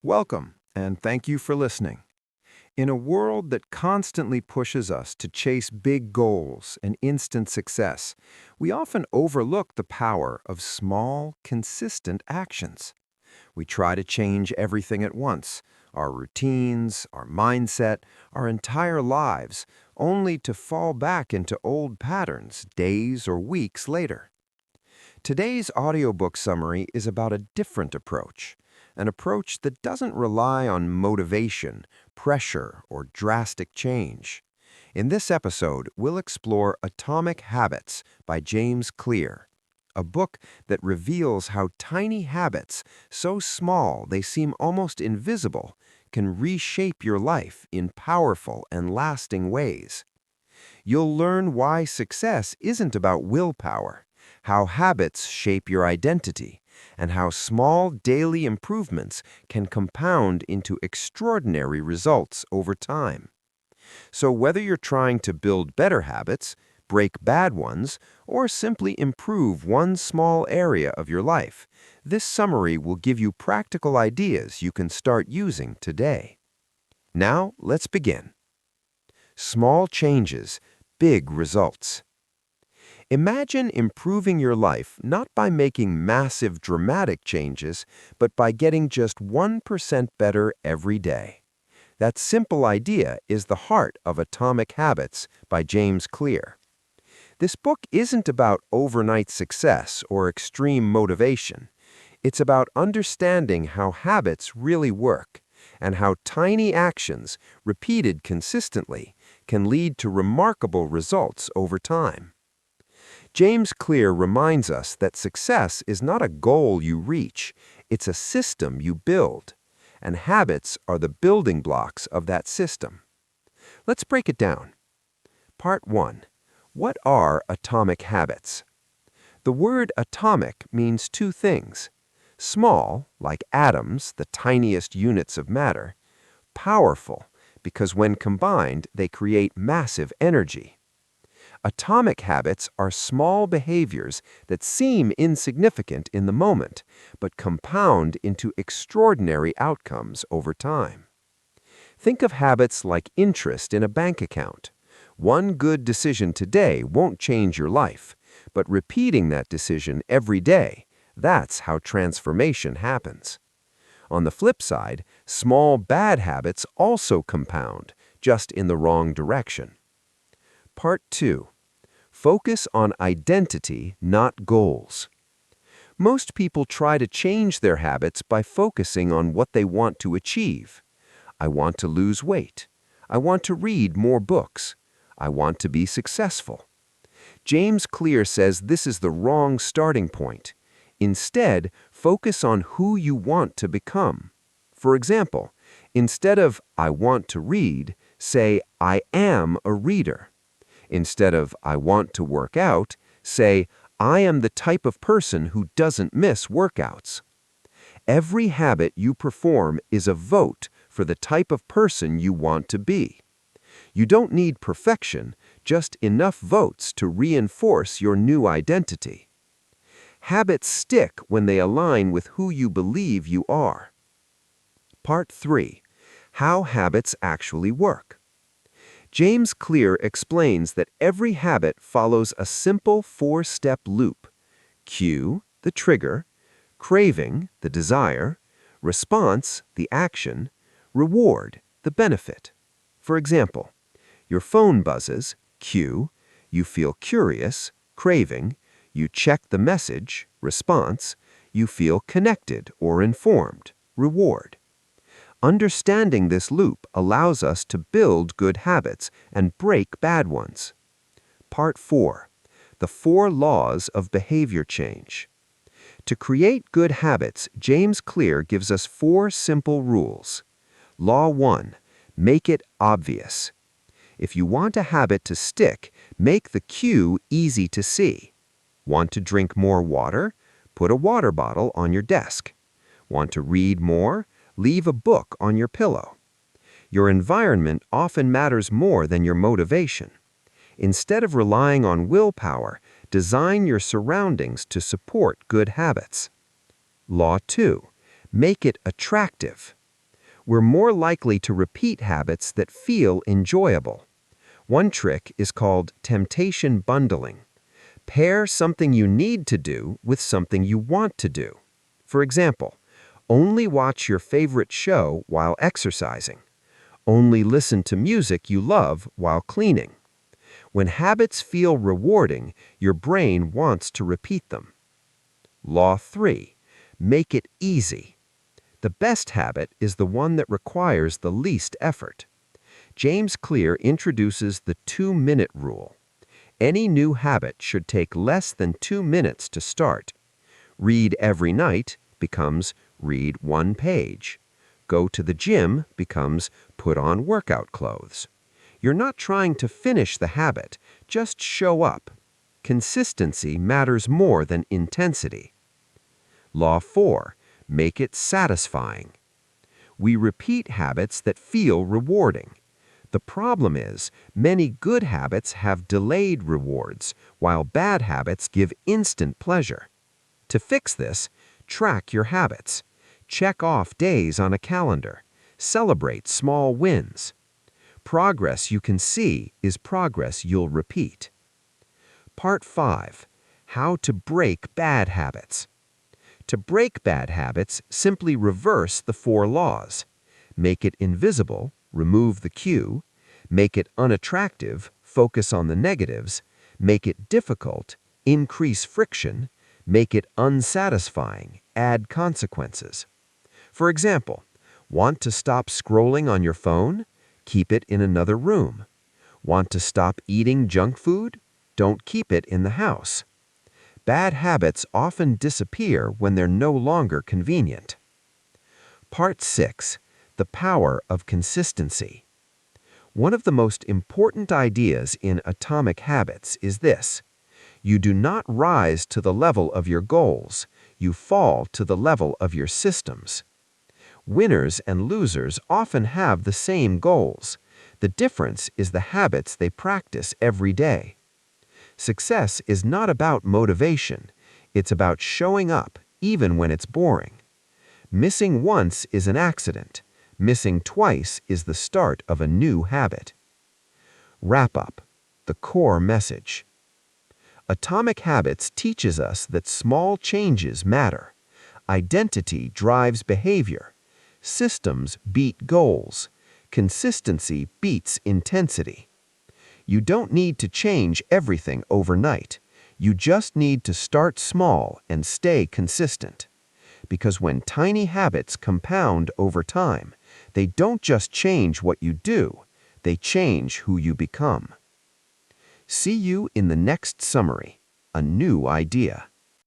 Welcome, and thank you for listening. In a world that constantly pushes us to chase big goals and instant success, we often overlook the power of small, consistent actions. We try to change everything at once, our routines, our mindset, our entire lives, only to fall back into old patterns days or weeks later. Today's audiobook summary is about a different approach, an approach that doesn't rely on motivation, pressure, or drastic change. In this episode, we'll explore Atomic Habits by James Clear, a book that reveals how tiny habits, so small they seem almost invisible, can reshape your life in powerful and lasting ways. You'll learn why success isn't about willpower, how habits shape your identity, and how small daily improvements can compound into extraordinary results over time. So whether you're trying to build better habits, break bad ones, or simply improve one small area of your life, this summary will give you practical ideas you can start using today. Now, let's begin. Small changes, big results. Imagine improving your life not by making massive dramatic changes, but by getting just 1% better every day. That simple idea is the heart of Atomic Habits by James Clear. This book isn't about overnight success or extreme motivation. It's about understanding how habits really work and how tiny actions, repeated consistently, can lead to remarkable results over time. James Clear reminds us that success is not a goal you reach, it's a system you build, and habits are the building blocks of that system. Let's break it down. Part 1. What are atomic habits? The word atomic means two things. Small, like atoms, the tiniest units of matter. Powerful, because when combined, they create massive energy. Atomic habits are small behaviors that seem insignificant in the moment, but compound into extraordinary outcomes over time. Think of habits like interest in a bank account. One good decision today won't change your life, but repeating that decision every day, that's how transformation happens. On the flip side, small bad habits also compound, just in the wrong direction. Part 2. Focus on identity, not goals. Most people try to change their habits by focusing on what they want to achieve. I want to lose weight. I want to read more books. I want to be successful. James Clear says this is the wrong starting point. Instead, focus on who you want to become. For example, instead of I want to read, say I am a reader. Instead of I want to work out, say I am the type of person who doesn't miss workouts. Every habit you perform is a vote for the type of person you want to be. You don't need perfection, just enough votes to reinforce your new identity. Habits stick when they align with who you believe you are. Part 3. How habits actually work. James Clear explains that every habit follows a simple four-step loop. Cue, the trigger; craving, the desire; response, the action; reward, the benefit. For example, your phone buzzes, cue; you feel curious, craving; you check the message, response; you feel connected or informed, reward. Understanding this loop allows us to build good habits and break bad ones. Part 4. The 4 laws of behavior change. To create good habits, James Clear gives us 4 simple rules. Law 1. Make it obvious. If you want a habit to stick, make the cue easy to see. Want to drink more water? Put a water bottle on your desk. Want to read more? Leave a book on your pillow. Your environment often matters more than your motivation. Instead of relying on willpower, design your surroundings to support good habits. Law 2. Make it attractive. We're more likely to repeat habits that feel enjoyable. One trick is called temptation bundling. Pair something you need to do with something you want to do. For example, only watch your favorite show while exercising. Only listen to music you love while cleaning. When habits feel rewarding, your brain wants to repeat them. Law 3. Make it easy. The best habit is the one that requires the least effort. James Clear introduces the 2-minute rule. Any new habit should take less than 2 minutes to start. Read every night becomes read 1 page. Go to the gym becomes put on workout clothes. You're not trying to finish the habit, just show up. Consistency matters more than intensity. Law 4. Make it satisfying. We repeat habits that feel rewarding. The problem is, many good habits have delayed rewards, while bad habits give instant pleasure. To fix this, track your habits. Check off days on a calendar. Celebrate small wins. Progress you can see is progress you'll repeat. Part 5. How to break bad habits. To break bad habits, simply reverse the 4 laws. Make it invisible, remove the cue. Make it unattractive, focus on the negatives. Make it difficult, increase friction. Make it unsatisfying, add consequences. For example, want to stop scrolling on your phone? Keep it in another room. Want to stop eating junk food? Don't keep it in the house. Bad habits often disappear when they're no longer convenient. Part 6. The power of consistency. One of the most important ideas in Atomic Habits is this: you do not rise to the level of your goals, you fall to the level of your systems. Winners and losers often have the same goals. The difference is the habits they practice every day. Success is not about motivation. It's about showing up, even when it's boring. Missing once is an accident. Missing twice is the start of a new habit. Wrap up. The core message. Atomic Habits teaches us that small changes matter. Identity drives behavior. Systems beat goals. Consistency beats intensity. You don't need to change everything overnight. You just need to start small and stay consistent. Because when tiny habits compound over time, they don't just change what you do, they change who you become. See you in the next summary, A New Idea.